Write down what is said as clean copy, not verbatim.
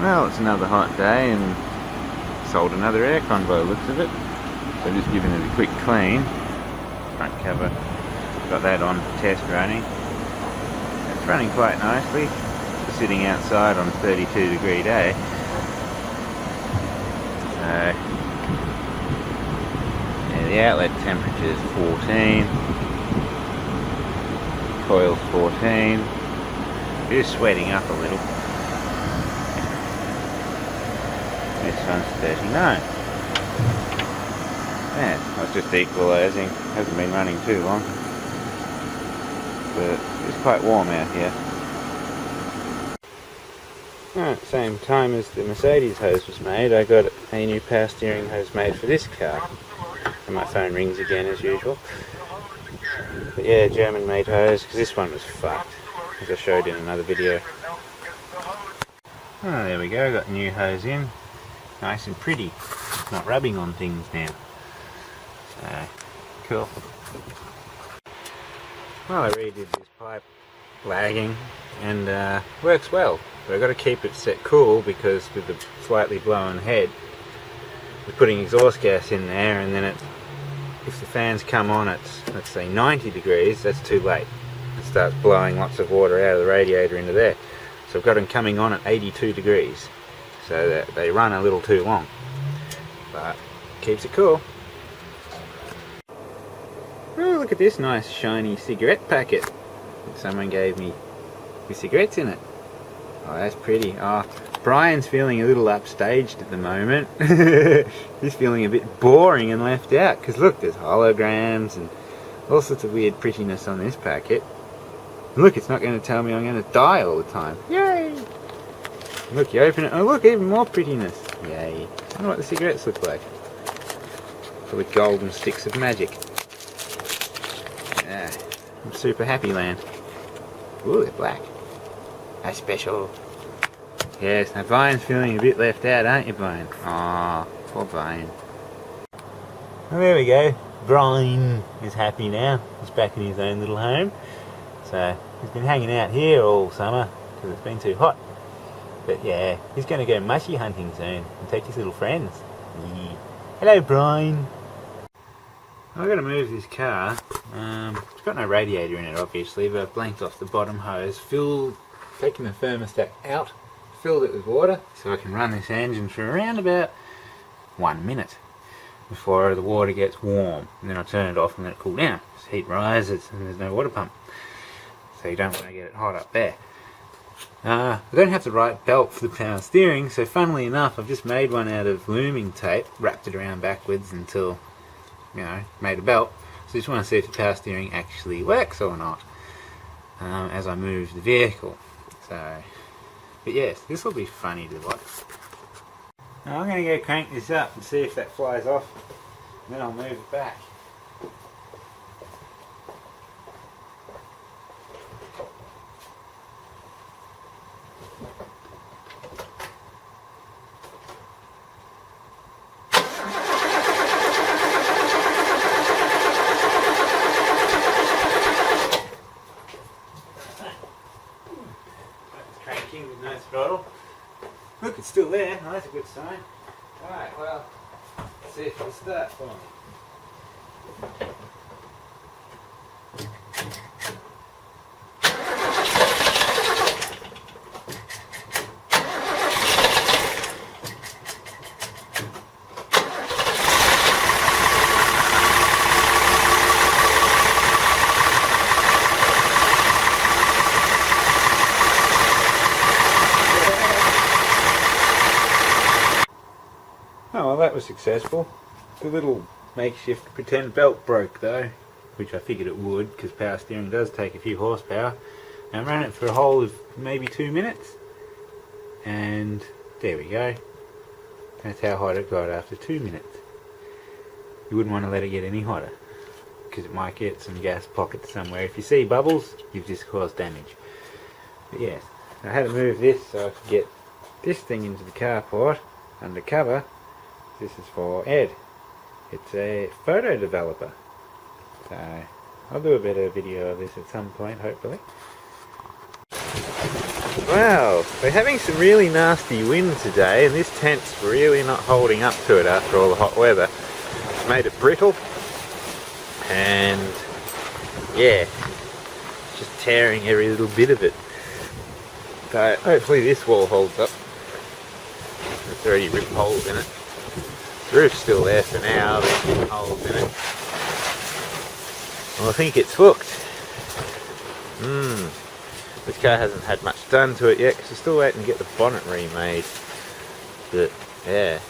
Well, it's another hot day and sold another aircon by the looks of it. So just giving it a quick clean. Front cover, got that on for test running. It's running quite nicely. Just sitting outside on a 32-degree day. So, yeah, the outlet temperature is 14. Coil's 14. Just sweating up a little. This one's 39. Yeah, I was just equalising. Hasn't been running too long. But it's quite warm out here. At the same time as the Mercedes hose was made, I got a new power steering hose made for this car. And my phone rings again as usual. But yeah, German made hose, because this one was fucked, as I showed in another video. Oh, there we go, got the new hose in. Nice and pretty. It's not rubbing on things now. So, cool. Well, I redid this pipe lagging and works well. But I've got to keep it set cool because with the slightly blown head, we're putting exhaust gas in there, and then if the fans come on at, let's say, 90 degrees, that's too late. It starts blowing lots of water out of the radiator into there. So I've got them coming on at 82 degrees. So that they run a little too long, but keeps it cool. Oh, look at this nice shiny cigarette packet that someone gave me with cigarettes in it. Oh, that's pretty. Oh, Brian's feeling a little upstaged at the moment. He's feeling a bit boring and left out, because look, there's holograms and all sorts of weird prettiness on this packet. And look, it's not going to tell me I'm going to die all the time. Yay! Look, you open it, oh look, even more prettiness. Yay. I wonder what the cigarettes look like. Probably golden sticks of magic. Yeah, I'm super happy land. Ooh, they're black. That's special. Yes, now Vine's feeling a bit left out, aren't you, Vine? Aw, poor Vine. Well, there we go. Brian is happy now. He's back in his own little home. So, he's been hanging out here all summer because it's been too hot. But yeah, he's going to go mushy hunting soon and take his little friends. Yeah. Hello, Brian. I've got to move this car. It's got no radiator in it, obviously, but I've blanked off the bottom hose, taken the thermostat out, filled it with water, so I can run this engine for around about 1 minute before the water gets warm. And then I'll turn it off and let it cool down. The heat rises and there's no water pump. So you don't want to get it hot up there. I don't have the right belt for the power steering, so funnily enough I've just made one out of looming tape, wrapped it around backwards until, you know, made a belt. So I just want to see if the power steering actually works or not as I move the vehicle. So, but yes, this will be funny to watch. Now I'm going to go crank this up and see if that flies off, and then I'll move it back. With no throttle. Look, it's still there. Oh, that's a good sign. Alright, well, let's see if it'll start for me. Oh, well, that was successful. The little makeshift pretend belt broke though, which I figured it would because power steering does take a few horsepower. And I ran it for a whole of maybe 2 minutes, and there we go. That's how hot it got after 2 minutes. You wouldn't want to let it get any hotter because it might get some gas pockets somewhere. If you see bubbles, you've just caused damage. But yes, I had to move this so I could get this thing into the carport undercover. This is for Ed. It's a photo developer. So I'll do a better video of this at some point, hopefully. Well, we're having some really nasty wind today, and this tent's really not holding up to it after all the hot weather. It's made it brittle, and yeah, just tearing every little bit of it. So hopefully this wall holds up. It's already ripped holes in it. The roof's still there for now, there's some holes in it. Well, I think it's hooked. This car hasn't had much done to it yet because we're still waiting to get the bonnet remade. But yeah,